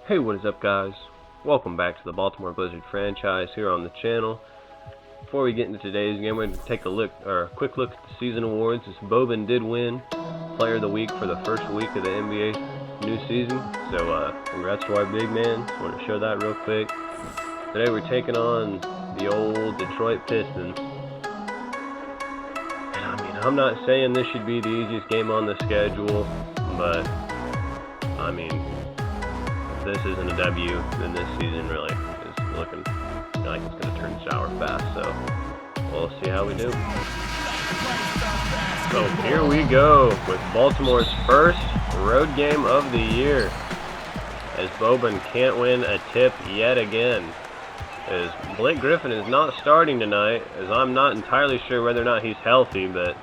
Hey, what is up, guys? Welcome back to the Baltimore Blizzard franchise here on the channel. Before we get into today's game, we're going to take a quick look at the season awards. As Boban did win Player of the Week for the first week of the NBA new season, so congrats to our big man. Just want to show that real quick. Today we're taking on the old Detroit Pistons. And I mean, I'm not saying this should be the easiest game on the schedule, but I mean, if this isn't a W, then this season really is looking like it's going to turn sour fast, so we'll see how we do. So here we go with Baltimore's first road game of the year, as Boban can't win a tip yet again. As Blake Griffin is not starting tonight, as I'm not entirely sure whether or not he's healthy, but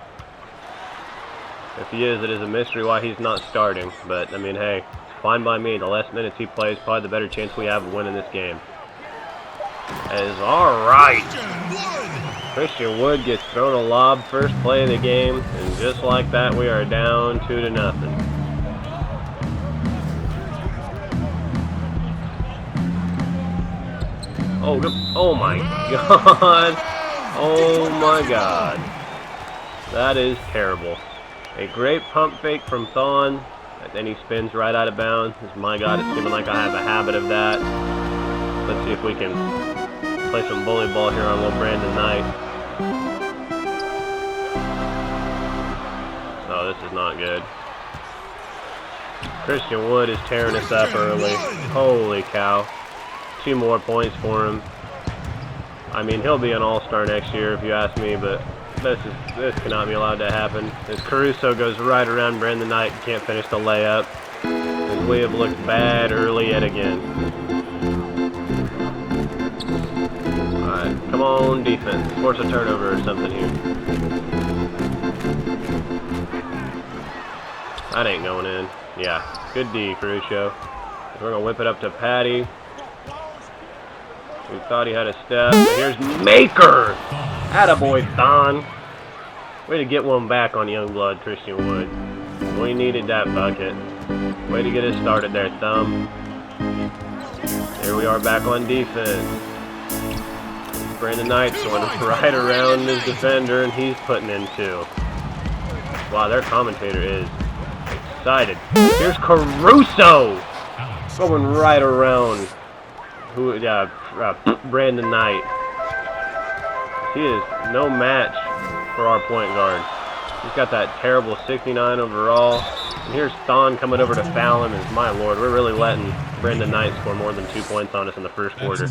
if he is, it is a mystery why he's not starting. But I mean, hey, fine by me. The less minutes he plays, probably the better chance we have of winning this game. As alright, Christian Wood gets thrown a lob first play of the game, and just like that, we are down 2-0. Oh my god. Oh my god. That is terrible. A great pump fake from Thon, but then he spins right out of bounds. My god, it's seeming like I have a habit of that. Let's see if we can play some bully ball here on little Brandon Knight. Oh, this is not good. Christian Wood is tearing us up early. Holy cow. 2 more points for him. I mean, he'll be an all-star next year if you ask me, but this cannot be allowed to happen. As Caruso goes right around Brandon Knight and can't finish the layup. As we have looked bad early yet again. Alright, come on defense. Force a turnover or something here. That ain't going in. Yeah, good D, Caruso. We're going to whip it up to Patty. We thought he had a step, but here's Maker! Attaboy, Thon. Way to get one back on Youngblood, Christian Wood. We needed that bucket. Way to get us started there, Thumb. Here we are back on defense. Brandon Knight's going right around his defender, and he's putting in 2. Wow, their commentator is excited. Here's Caruso! Going right around Brandon Knight. He is no match for our point guard. He's got that terrible 69 overall. And here's Thon coming over to foul him. And my lord, we're really letting Brandon Knight score more than 2 points on us in the first quarter.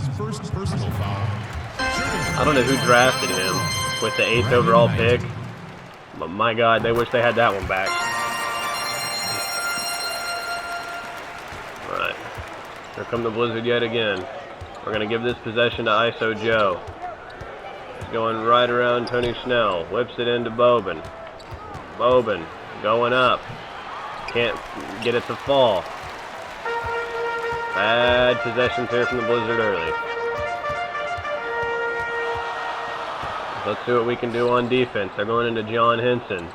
I don't know who drafted him with the 8th overall pick, but my god, they wish they had that one back. Alright. Here come the Blizzard yet again. We're going to give this possession to ISO Joe. He's going right around Tony Snell. Whips it into Boban. Boban going up. Can't get it to fall. Bad possessions here from the Blizzard early. Let's see what we can do on defense. They're going into John Henson.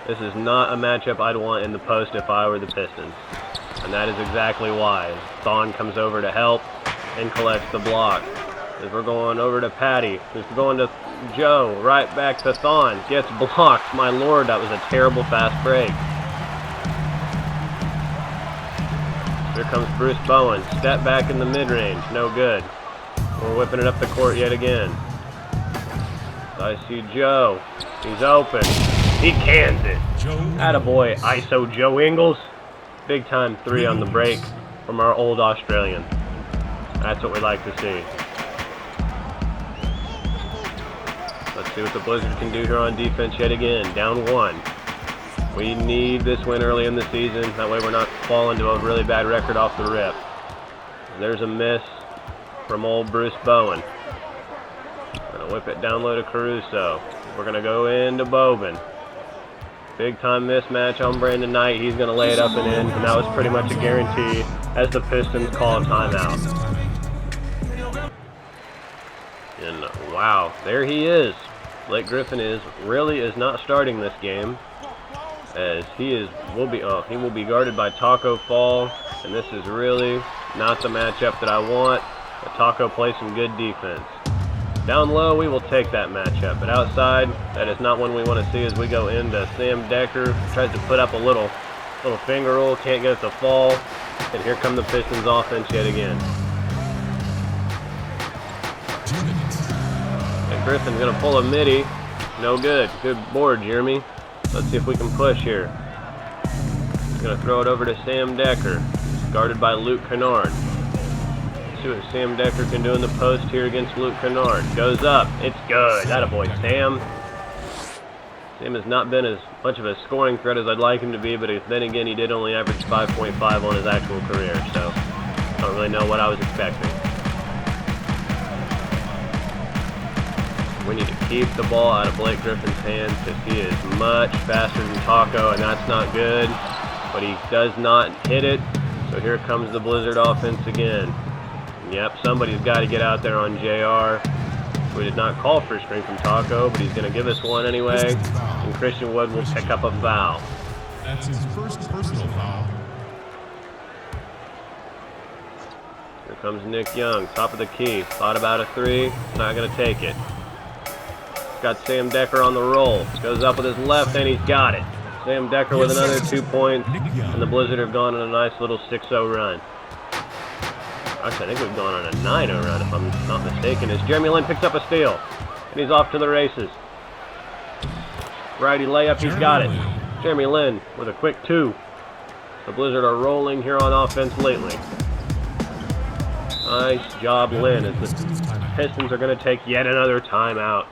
This is not a matchup I'd want in the post if I were the Pistons. And that is exactly why. Thon comes over to help and collects the block. As we're going over to Patty, who's going to Joe, right back to Thon, gets blocked. My lord, that was a terrible fast break. Here comes Bruce Bowen, step back in the mid-range, no good. We're whipping it up the court yet again. I see Joe, he's open, he cans it. Attaboy, ISO Joe Ingles. Big time 3 on the break from our old Australian. That's what we like to see. Let's see what the Blizzard can do here on defense yet again. Down 1. We need this win early in the season. That way we're not falling to a really bad record off the rip. There's a miss from old Bruce Bowen. Gonna whip it down low to Caruso. We're gonna go into Boban. Big time mismatch on Brandon Knight. He's gonna lay it up and in, and that was pretty much a guarantee as the Pistons call a timeout. And wow, there he is. Blake Griffin really is not starting this game, as he will be guarded by Taco Fall, and this is really Not the matchup that I want. But Taco plays some good defense. Down low, we will take that matchup. But outside, that is not one we want to see as we go into Sam Decker. Tries to put up a little finger roll. Can't get it to fall. And here come the Pistons offense yet again. And Griffin's going to pull a midi. No good. Good board, Jeremy. Let's see if we can push here. He's going to throw it over to Sam Decker. Guarded by Luke Kennard. Let's see what Sam Decker can do in the post here against Luke Kennard. Goes up. It's good. Attaboy, Sam. Sam has not been as much of a scoring threat as I'd like him to be, but then again, he did only average 5.5 on his actual career, so I don't really know what I was expecting. We need to keep the ball out of Blake Griffin's hands because he is much faster than Taco, and that's not good, but he does not hit it, so here comes the Blizzard offense again. Yep, somebody's got to get out there on JR. We did not call for a screen from Taco, but he's going to give us one anyway. And Christian Wood will pick up a foul. That's his first personal foul. Here comes Nick Young, top of the key. Thought about a three, not going to take it. Got Sam Decker on the roll. Goes up with his left, and he's got it. Sam Decker with another 2 points, and the Blizzard have gone on a nice little 6-0 run. Actually, I think we've gone on a 9-0 run, if I'm not mistaken, as Jeremy Lin picks up a steal. And he's off to the races. Righty layup, he's got it. Jeremy Lin with a quick 2. The Blizzard are rolling here on offense lately. Nice job, Lin, as the Pistons are going to take yet another timeout.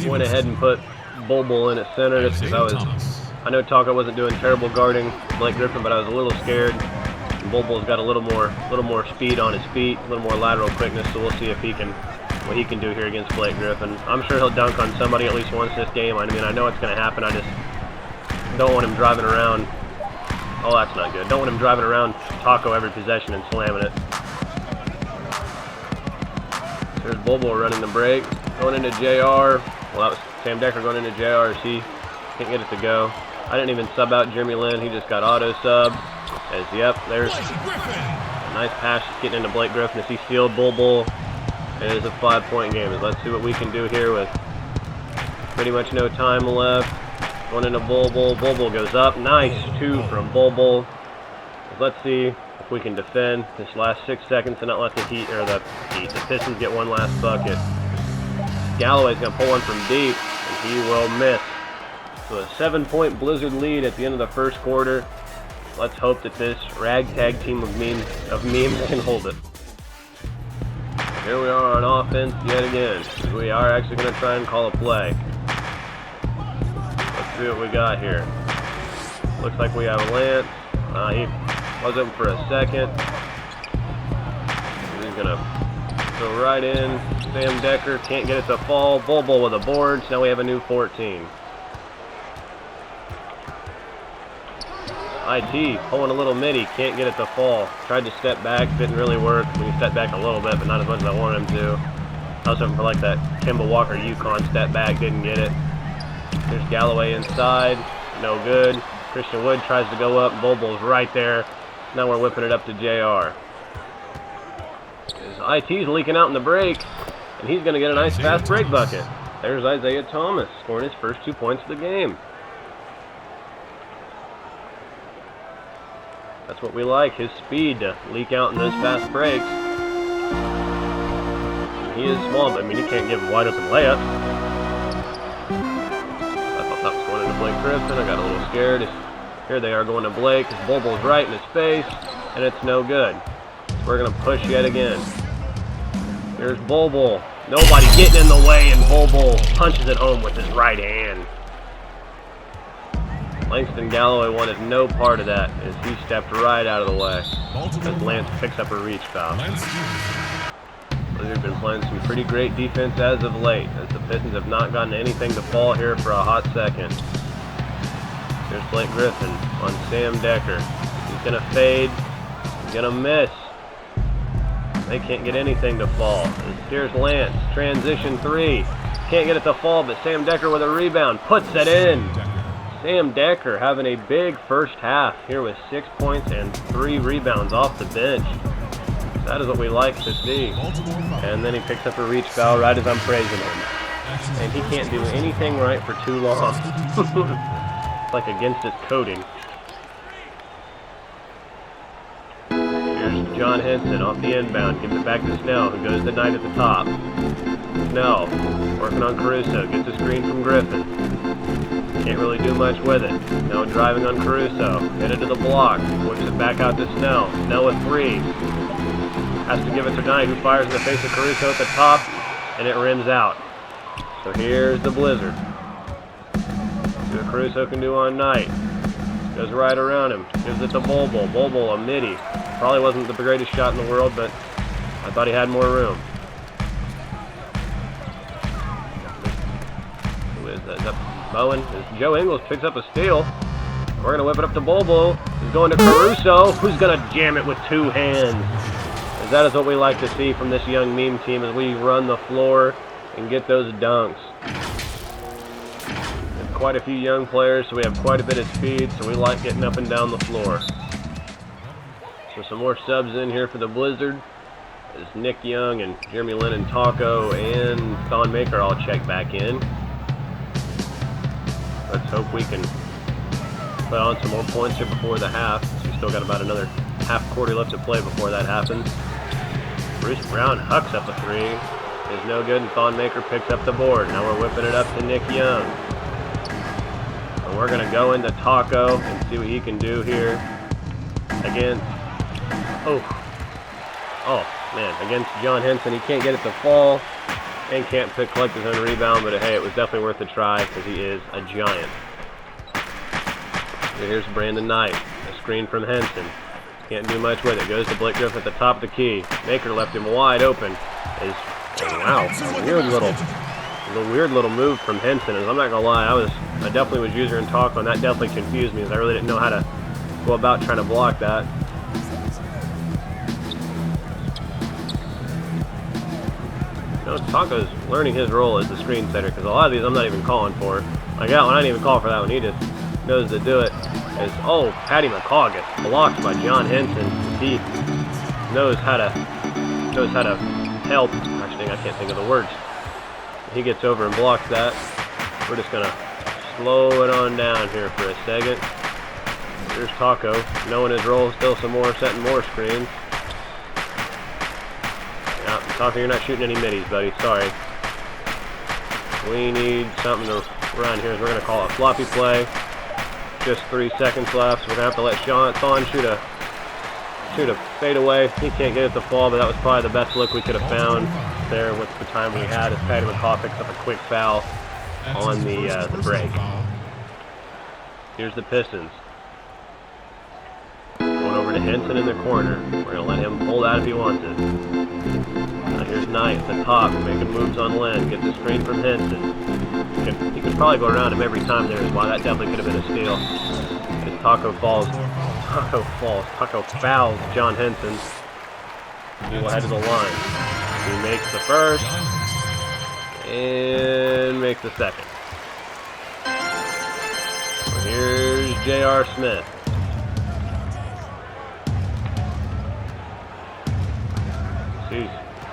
Went ahead and put Bulbul in at center just because I know Taco wasn't doing terrible guarding Blake Griffin, but I was a little scared. Bulbul's got a little more speed on his feet, a little more lateral quickness, so we'll see if what he can do here against Blake Griffin. I'm sure he'll dunk on somebody at least once this game. I mean, I know it's going to happen. I just don't want him driving around. Oh, that's not good. Don't want him driving around Taco every possession and slamming it. There's Bulbul running the break, going into JR. Well, that was Sam Decker going into JR as he can't get it to go. I didn't even sub out Jeremy Lin. He just got auto sub. As, yep, there's a nice pass just getting into Blake Griffin as he sealed Bulbul. It is a 5-point game. Let's see what we can do here with pretty much no time left. Going into Bulbul. Bulbul goes up. Nice 2 from Bulbul. Let's see if we can defend this last 6 seconds and not let the the Pistons get one last bucket. Galloway's going to pull one from deep, and he will miss. So a 7-point Blizzard lead at the end of the first quarter. Let's hope that this ragtag team of memes can hold it. Here we are on offense yet again. We are actually going to try and call a play. Let's see what we got here. Looks like we have Lance. He was open for a second. He's going to go right in. Sam Decker can't get it to fall. Bulbul with a board. So now we have a new 14. IT pulling a little midi, can't get it to fall. Tried to step back, didn't really work. We can step back a little bit, but not as much as I wanted him to. I was hoping for like that Kemba Walker Yukon step back, didn't get it. There's Galloway inside, no good. Christian Wood tries to go up, Bulbul's right there. Now we're whipping it up to JR. IT's leaking out in the break, and he's going to get a nice fast break bucket. There's Isaiah Thomas scoring his first 2 points of the game. That's what we like, his speed to leak out in those fast breaks. He is small, but I mean, he can't give wide open layups. I thought that was going into Blake Griffin. I got a little scared. Here they are going to Blake. His Bulbul's right in his face, and it's no good. So we're going to push yet again. Here's Bulbul. Nobody getting in the way, and Bulbul punches it home with his right hand. Langston Galloway wanted no part of that as he stepped right out of the way as Lance picks up a reach foul. They've been playing some pretty great defense as of late as the Pistons have not gotten anything to fall here for a hot second. Here's Blake Griffin on Sam Decker. He's going to fade. He's going to miss. They can't get anything to fall. Here's Lance. Transition 3. Can't get it to fall, but Sam Decker with a rebound puts it in. Sam Decker having a big first half here with 6 points and 3 rebounds off the bench. That is what we like to see. And then he picks up a reach foul right as I'm praising him. And he can't do anything right for too long. Like against his coding. Here's John Henson off the inbound. Gives it back to Snell, who goes the night at the top. Snell working on Caruso. Gets a screen from Griffin. Can't really do much with it. Now driving on Caruso. Headed to the block. Whips it back out to Snell. Snell with 3. Has to give it to Knight, who fires in the face of Caruso at the top. And it rims out. So here's the Blizzard. See what Caruso can do on Knight. Goes right around him. Gives it to Bol. Bol, a midi. Probably wasn't the greatest shot in the world, but I thought he had more room. Who is that? Is that Bowen? Joe Ingles picks up a steal. We're going to whip it up to Bol. He's going to Caruso, who's going to jam it with 2 hands. As that is what we like to see from this young meme team as we run the floor and get those dunks. We have quite a few young players, so we have quite a bit of speed, so we like getting up and down the floor. So some more subs in here for the Blizzard. As Nick Young and Jeremy Lin and Taco and Thon Maker all check back in. Let's hope we can put on some more points here before the half. We still got about another half quarter left to play before that happens. Bruce Brown hucks up a 3. Is no good, and Thon Maker picks up the board. Now we're whipping it up to Nick Young. And we're going to go into Taco and see what he can do here against, against John Henson. He can't get it to fall and can't collect his own rebound, but hey, it was definitely worth a try because he is a giant. So here's Brandon Knight, a screen from Henson. Can't do much with it. Goes to Blake Griffin at the top of the key. Maker left him wide open. Wow, a weird little move from Henson. As I'm not gonna lie, I definitely was using Taco, and that definitely confused me, as I really didn't know how to go about trying to block that. You know, Taco's learning his role as the screen setter, because a lot of these I'm not even calling for. Like that one, I didn't even call for that one. He just knows to do it. Patty McCaw gets blocked by John Henson. He knows how to help. Actually, I can't think of the words. He gets over and blocks that. We're just gonna slow it on down here for a second. Here's Taco, knowing his role, still some more, setting more screens. Yeah, Taco, you're not shooting any middies, buddy. Sorry. We need something to run here. We're gonna call a floppy play. Just 3 seconds left. So we're gonna have to let Thon shoot a fade away. He can't get it to fall, but that was probably the best look we could have found there with the time we had, as Patty McCaw picks up a quick foul on the break. Here's the Pistons. Going over to Henson in the corner. We're going to let him pull that if he wants it. Now here's Knight at the top, making moves on Len. Gets a screen from Henson. He could probably go around him every time there as well. That definitely could have been a steal. As Taco fouls John Henson. He will head to the line. He makes the first and makes the second. So here's J.R. Smith. He's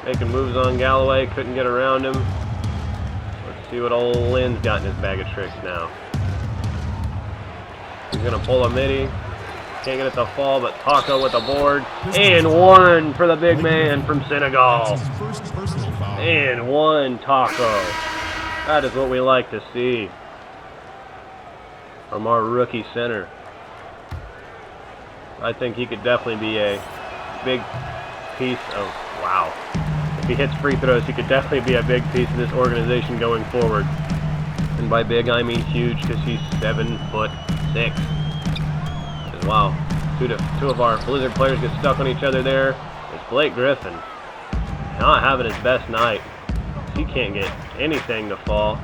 making moves on Galloway, couldn't get around him. Let's see what old Lynn's got in his bag of tricks now. He's going to pull a midi. Can't get it to fall, but Taco with the board. And 1 for the big man from Senegal. And 1 Taco. That is what we like to see from our rookie center. I think he could definitely be a big piece of, wow. If he hits free throws, he could definitely be a big piece of this organization going forward. And by big, I mean huge, because he's 7'6". Wow, two of our Blizzard players get stuck on each other there. It's Blake Griffin not having his best night. He can't get anything to fall.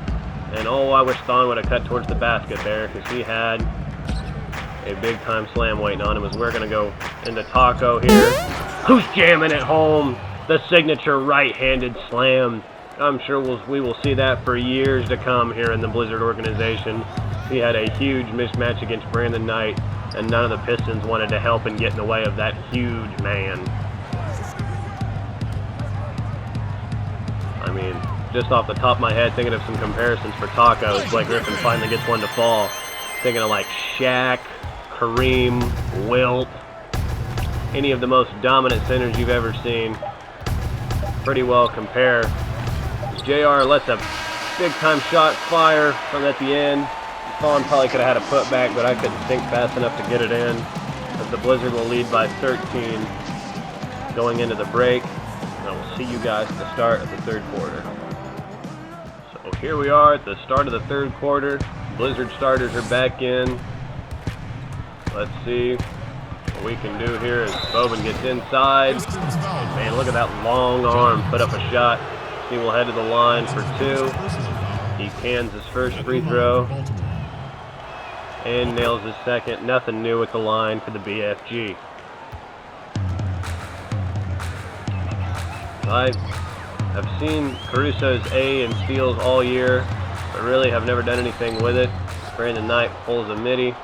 And oh, I wish Thon would have cut towards the basket there, because he had a big time slam waiting on him. As we're going to go into Taco here. Who's jamming it home? The signature right-handed slam. I'm sure we will see that for years to come here in the Blizzard organization. He had a huge mismatch against Brandon Knight, and none of the Pistons wanted to help and get in the way of that huge man. I mean, just off the top of my head, thinking of some comparisons for tacos, Blake Griffin finally gets one to fall. Thinking of like Shaq, Kareem, Wilt, any of the most dominant centers you've ever seen. Pretty well compare. JR lets a big-time shot fire from at the end. Thon probably could have had a putback, but I couldn't think fast enough to get it in. As the Blizzard will lead by 13 going into the break. And I will see you guys at the start of the third quarter. So here we are at the start of the third quarter. Blizzard starters are back in. Let's see what we can do here as Boban gets inside. And man, look at that long arm, put up a shot. He will head to the line for 2. He cans his first free throw and nails his second. Nothing new at the line for the BFG. I have seen Caruso's A in steals all year, but really have never done anything with it. Brandon Knight pulls a midi.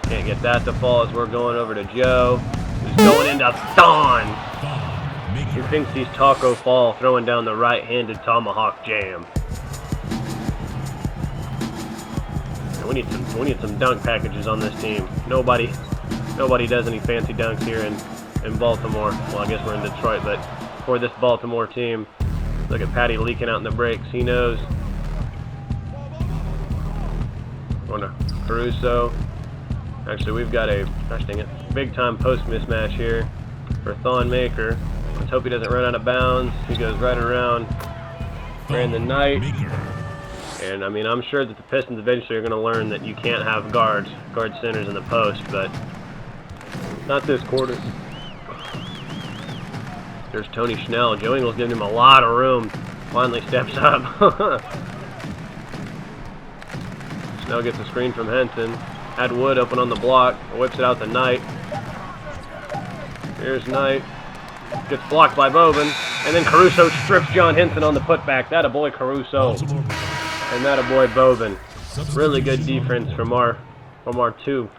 Can't get that to fall as we're going over to Joe, who's going into Thon. He thinks he's Taco Fall, throwing down the right-handed tomahawk jam. And we need some dunk packages on this team. Nobody does any fancy dunks here in Baltimore. Well, I guess we're in Detroit, but for this Baltimore team, look at Patty leaking out in the breaks. He knows. Going to Caruso. Actually, we've got a, gosh dang it, big-time post mismatch here for Thon Maker. Let's hope he doesn't run out of bounds. He goes right around Brandon Knight. And, I mean, I'm sure that the Pistons eventually are going to learn that you can't have guard centers in the post, but not this quarter. There's Tony Schnell. Joe Ingles giving him a lot of room. Finally steps up. Schnell gets a screen from Henson. Had Wood open on the block. Whips it out to Knight. Here's Knight. Gets blocked by Boban. And then Caruso strips John Henson on the putback. That a boy Caruso. And that a boy Boban. Really good defense from our two.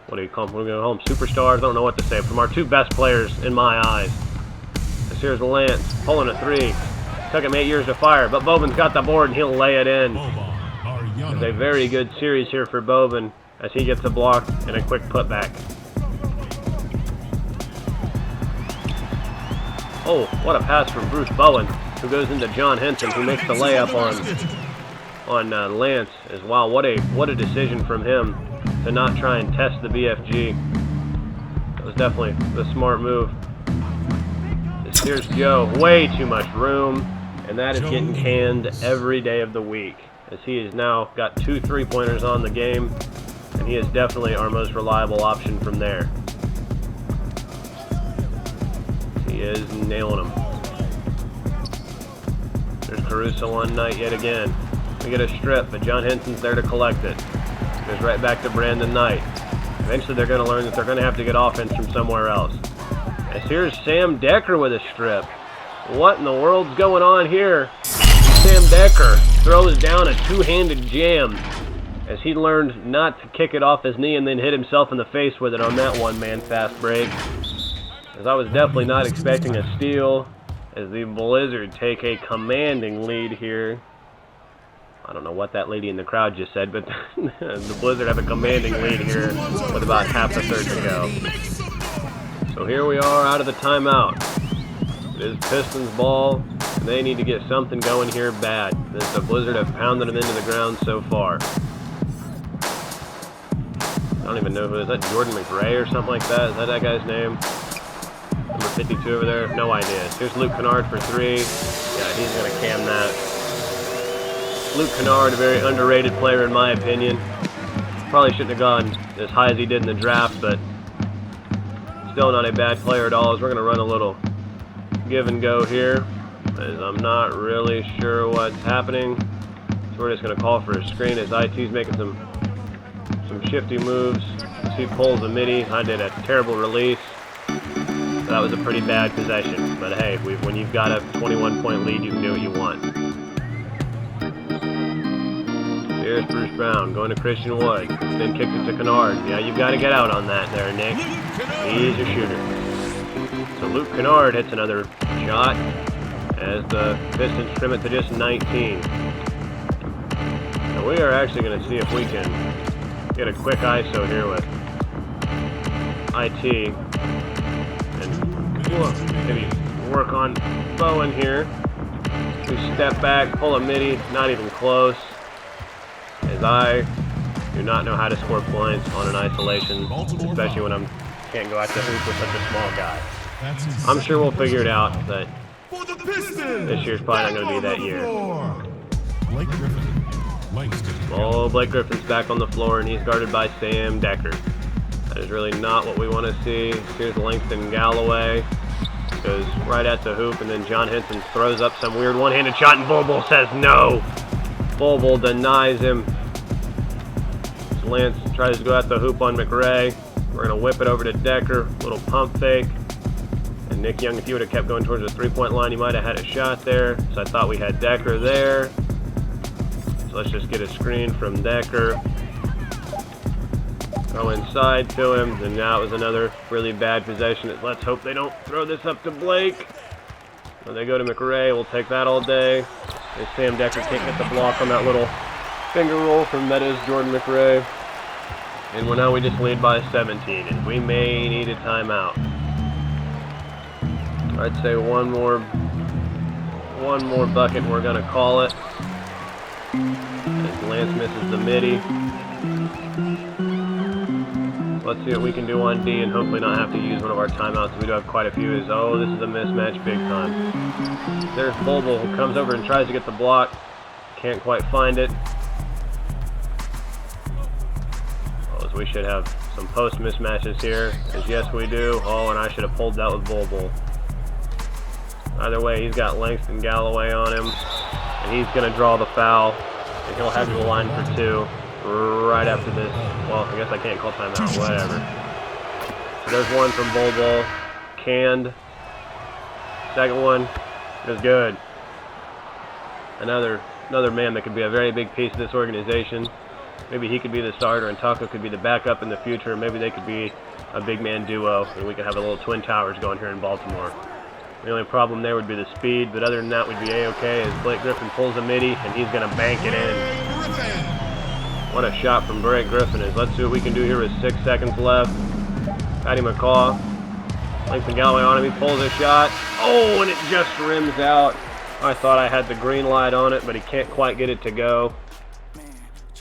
What do you call them? We're going to call them superstars. I don't know what to say. From our two best players in my eyes. This here's Lance pulling a 3. Took him 8 years to fire. But Boban's got the board and he'll lay it in. It's a very good series here for Boban as he gets a block and a quick putback. Oh, what a pass from Bruce Bowen, who goes into John Henson, who makes the layup on Lance. As wow, what a decision from him to not try and test the BFG. That was definitely the smart move. Here's Joe, way too much room, and that is getting canned every day of the week, as he has now got 2 3-pointers on the game, and he is definitely our most reliable option from there. He is nailing them. There's Caruso on Knight yet again. We get a strip, but John Henson's there to collect it. Goes right back to Brandon Knight. Eventually they're going to learn that they're going to have to get offense from somewhere else. As here's Sam Decker with a strip. What in the world's going on here? Sam Decker throws down a 2-handed jam as he learned not to kick it off his knee and then hit himself in the face with it on that one-man fast break. As I was definitely not expecting a steal as the Blizzard take a commanding lead here. I don't know what that lady in the crowd just said, but the Blizzard have a commanding lead here with about half the third to go. So here we are out of the timeout. It is Pistons ball, and they need to get something going here bad. The Blizzard have pounded them into the ground so far. I don't even know who is that, Jordan McRae or something like that? Is that guy's name? Number 52 over there? No idea. Here's Luke Kennard for 3. Yeah, he's going to cam that. Luke Kennard, a very underrated player in my opinion. Probably shouldn't have gone as high as he did in the draft, but still not a bad player at all. As we're going to run a little give and go here, as I'm not really sure what's happening. So we're just going to call for a screen as IT's making some shifty moves. He pulls a midi. I did a terrible release. So that was a pretty bad possession. But hey, when you've got a 21-point lead, you can do what you want. Here's Bruce Brown going to Christian Wood. Then kicks it to Kennard. Yeah, you've got to get out on that there, Nick. He's a shooter. So Luke Kennard hits another shot as the Pistons trim it to just 19. So we are actually going to see if we can get a quick ISO here with IT. And maybe work on Bowen here. We step back, pull a midi, not even close. As I do not know how to score points on an isolation, especially when I can't go out the hoop with such a small guy. I'm sure we'll figure it out, but this year's probably not going to be that year. Blake Griffin. Oh, Blake Griffin's back on the floor, and he's guarded by Sam Decker. That is really not what we want to see. Here's Langston Galloway. Goes right at the hoop, and then John Henson throws up some weird one-handed shot, and Bobo says no. Bobo denies him. Lance tries to go at the hoop on McRae. We're going to whip it over to Decker. Little pump fake. And Nick Young, if you would have kept going towards the three-point line, you might have had a shot there. So I thought we had Decker there. So let's just get a screen from Decker. Go inside to him, and now it was another really bad possession. Let's hope they don't throw this up to Blake. When they go to McRae, we'll take that all day. And Sam Decker can't get the block on that little finger roll from Meadows Jordan McRae. And now we just lead by 17, and we may need a timeout. I'd say one more bucket, and we're going to call it. As Lance misses the midi. Let's see what we can do on D and hopefully not have to use one of our timeouts. We do have quite a few. Oh, this is a mismatch big time. There's Bobo, who comes over and tries to get the block. Can't quite find it. Oh, as we should have some post mismatches here. As yes, we do. Oh, and I should have pulled that with Bobo. Either way, he's got Langston Galloway on him. And he's going to draw the foul. And he'll have the line for two. Right after this. Well, I guess I can't call timeout. Whatever. So there's one from Bobo. Canned. Second one is good. Another man that could be a very big piece of this organization. Maybe he could be the starter and Taco could be the backup in the future. Maybe they could be a big man duo and we could have a little twin towers going here in Baltimore. The only problem there would be the speed, but other than that, we'd be A-okay as Blake Griffin pulls a midi and he's going to bank it in. What a shot from Blake Griffin is. Let's see what we can do here with 6 seconds left. Patty McCaw. Langston Galloway on him. He pulls a shot. Oh, and it just rims out. I thought I had the green light on it, but he can't quite get it to go.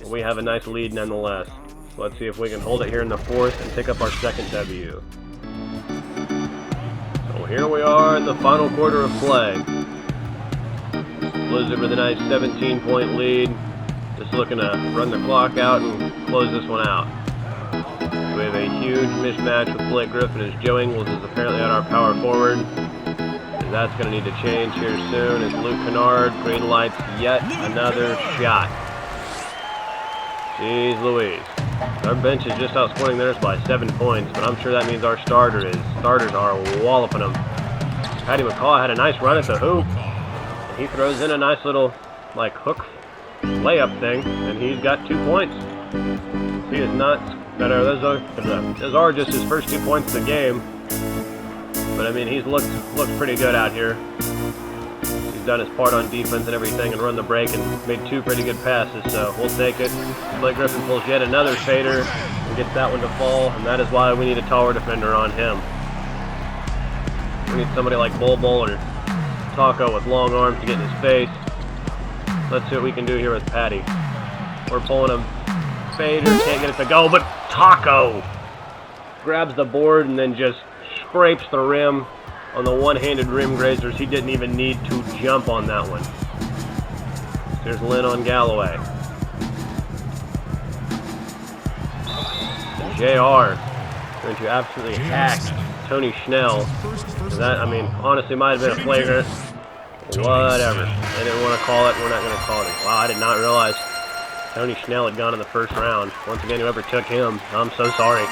We have a nice lead nonetheless. So let's see if we can hold it here in the fourth and pick up our second W. So here we are in the final quarter of play. Blizzard with a nice 17-point lead. Just looking to run the clock out and close this one out. We have a huge mismatch with Blake Griffin as Joe Ingles is apparently at our power forward. And that's going to need to change here soon as Luke Kennard green lights yet another shot. Jeez Louise. Our bench is just outscoring theirs by 7 points, but I'm sure that means our starters are walloping them. Patty McCaw had a nice run at the hoop. And he throws in a nice little hook layup thing, and he's got 2 points. He is not. Those are just his first 2 points of the game. But I mean, he's looked pretty good out here. He's done his part on defense and everything, and run the break, and made 2 pretty good passes. So we'll take it. Blake Griffin pulls yet another fader and gets that one to fall, and that is why we need a taller defender on him. We need somebody like Bobo or Taco with long arms to get in his face. Let's see what we can do here with Patty. We're pulling him fader, can't get it to go, but Taco grabs the board and then just scrapes the rim on the one-handed rim grazers. He didn't even need to jump on that one. There's Lynn on Galloway. And JR going to absolutely hack Tony Schnell. That, I mean, honestly might have been a flagrant. Whatever. They didn't want to call it. We're not going to call it. Wow, I did not realize Tony Schnell had gone in the first round. Once again, whoever took him, I'm so sorry.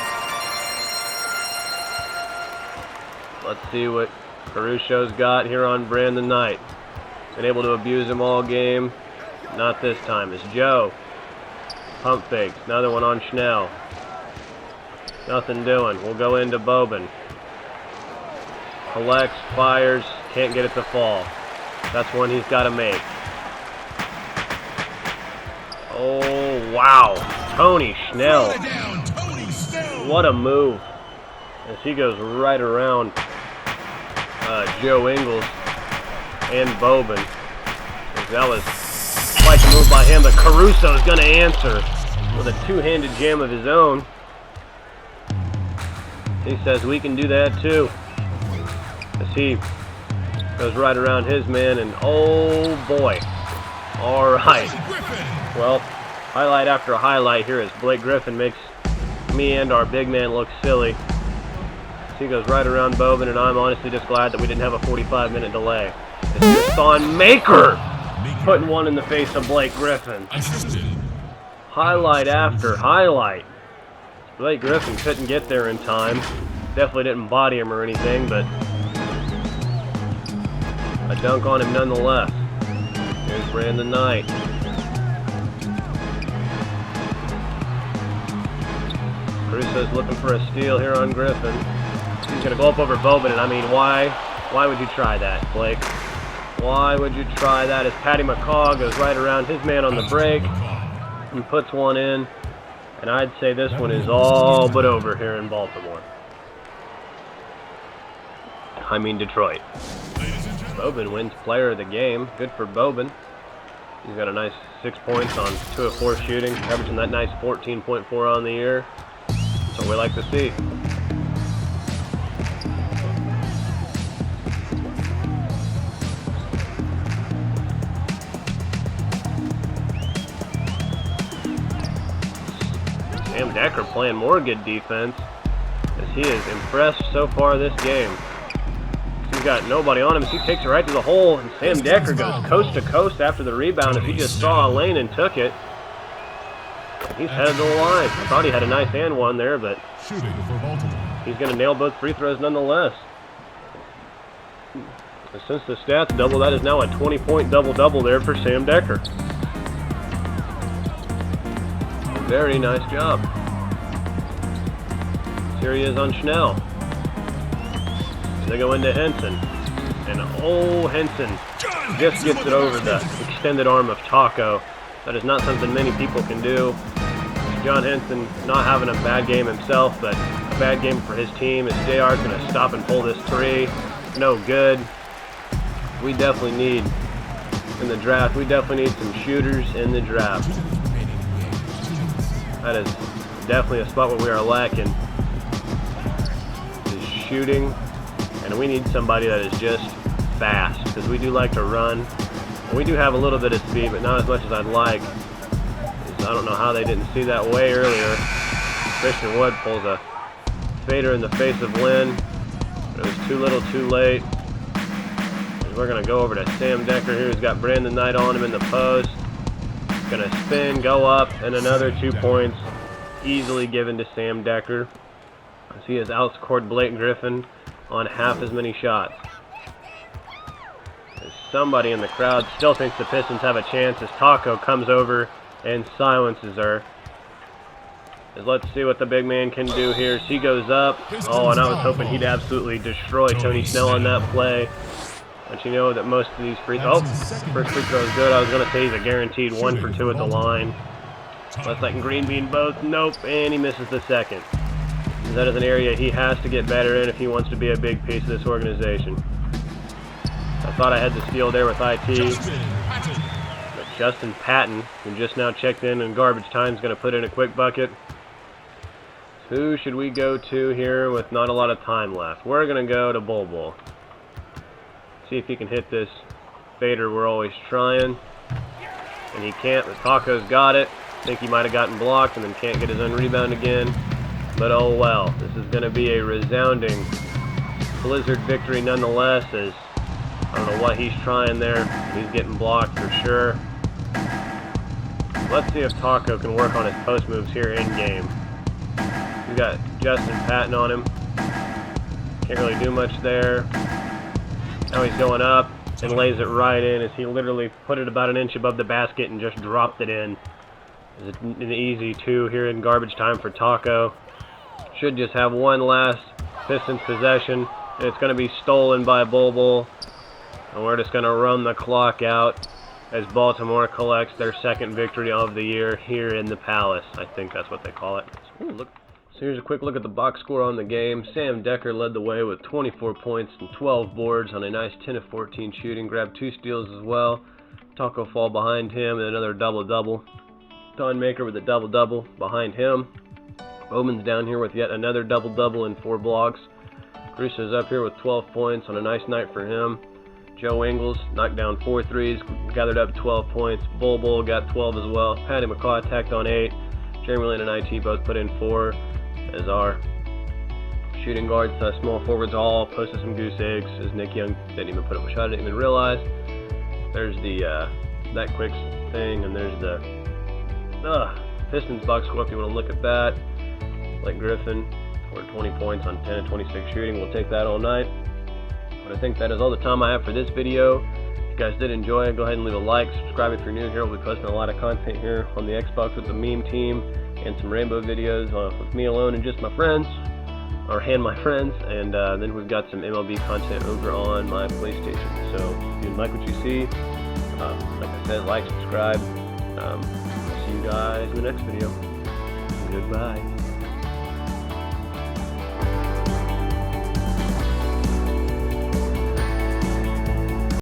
Let's see what Caruso's got here on Brandon Knight. Been able to abuse him all game. Not this time. It's Joe. Pump fakes. Another one on Schnell. Nothing doing. We'll go into Boban. Collects, fires, can't get it to fall. That's one he's got to make. Oh, wow. Tony Schnell. What a move. As he goes right around Joe Ingles and Boban. That was quite the move by him, but Caruso's going to answer with a two-handed jam of his own. He says we can do that too. As he goes right around his man, and oh boy. All right. Well, highlight after highlight here as Blake Griffin makes me and our big man look silly. As he goes right around Boban, and I'm honestly just glad that we didn't have a 45-minute delay. It's just on Maker putting one in the face of Blake Griffin. Highlight after highlight. Blake Griffin couldn't get there in time. Definitely didn't body him or anything, but a dunk on him nonetheless. Here's Brandon Knight. Caruso's looking for a steal here on Griffin. He's going to go up over Boban, and I mean, why would you try that, Blake? Why would you try that? As Patty McCaw goes right around his man on the break and puts one in. And I'd say this one is all but over here in Baltimore. I mean Detroit. Boban wins player of the game. Good for Boban. He's got a nice 6 points on 2 of 4 shooting, averaging that nice 14.4 on the year. That's what we like to see. Sam Decker playing more good defense as he is impressed so far this game. He's got nobody on him as he takes it right to the hole, and Sam Decker goes coast to coast after the rebound as he just saw a lane and took it. He's headed to the line. I thought he had a nice and one there, but he's going to nail both free throws nonetheless. And since the stats double, that is now a 20-point double-double there for Sam Decker. Very nice job. Here he is on Schnell. They go into Henson. And oh, Henson just gets it over the extended arm of Taco. That is not something many people can do. John Henson not having a bad game himself, but a bad game for his team. As JR is going to stop and pull this three. No good. We definitely need, in the draft, we definitely need some shooters in the draft. That is definitely a spot where we are lacking, is shooting, and we need somebody that is just fast, because we do like to run. And we do have a little bit of speed, but not as much as I'd like. I don't know how they didn't see that way earlier. Christian Wood pulls a fader in the face of Lynn, but it was too little too late. And we're going to go over to Sam Decker here, who's got Brandon Knight on him in the post. Going to spin, go up, and another 2 points easily given to Sam Decker, as he has outscored Blake Griffin on half as many shots. As somebody in the crowd still thinks the Pistons have a chance as Taco comes over and silences her. As let's see what the big man can do here. She goes up. Oh, and I was hoping he'd absolutely destroy Tony Snell on that play. But you know that most of these free throws... Oh, first free throw is good. I was going to say he's a guaranteed 1 for 2 at the line. Let's let Green Bean both. Nope, and he misses the second. That is an area he has to get better in if he wants to be a big piece of this organization. I thought I had the steal there with IT. But Justin Patton, who just now checked in garbage time, is going to put in a quick bucket. Who should we go to here with not a lot of time left? We're going to go to Bull Bull. See if he can hit this fader we're always trying. And he can't. The Taco's got it. I think he might have gotten blocked and then can't get his own rebound again. But oh well. This is going to be a resounding Blizzard victory nonetheless, as I don't know what he's trying there. He's getting blocked for sure. Let's see if Taco can work on his post moves here in game. We got Justin Patton on him. Can't really do much there. Now he's going up and lays it right in as he literally put it about an inch above the basket and just dropped it in. It's an easy 2 here in garbage time for Taco. Should just have one last Pistons possession. And it's going to be stolen by Bol. And we're just going to run the clock out as Baltimore collects their second victory of the year here in the Palace. I think that's what they call it. So here's a quick look at the box score on the game. Sam Decker led the way with 24 points and 12 boards on a nice 10 of 14 shooting. Grabbed 2 steals as well. Taco Fall behind him and another double-double. Don Maker with a double-double behind him. Bowman's down here with yet another double-double and 4 blocks. Crusoe's up here with 12 points on a nice night for him. Joe Ingles knocked down 4 threes, gathered up 12 points. Bol got 12 as well. Patty McCaw tacked on 8. Jeremy Lin and IT both put in 4. As our shooting guards, small forwards all posted some goose eggs, as Nick Young didn't even put up a shot. I didn't even realize. There's the that quick thing, and there's the Pistons box score if you want to look at that. Blake Griffin scored 20 points on 10 of 26 shooting. We'll take that all night. But I think that is all the time I have for this video. If you guys did enjoy it, go ahead and leave a like. Subscribe if you're new here. We'll be posting a lot of content here on the Xbox with the meme team and some rainbow videos with me alone and just my friends, and my friends. And then we've got some MLB content over on my PlayStation. So if you like what you see, like I said, like, subscribe. See you guys in the next video. Goodbye.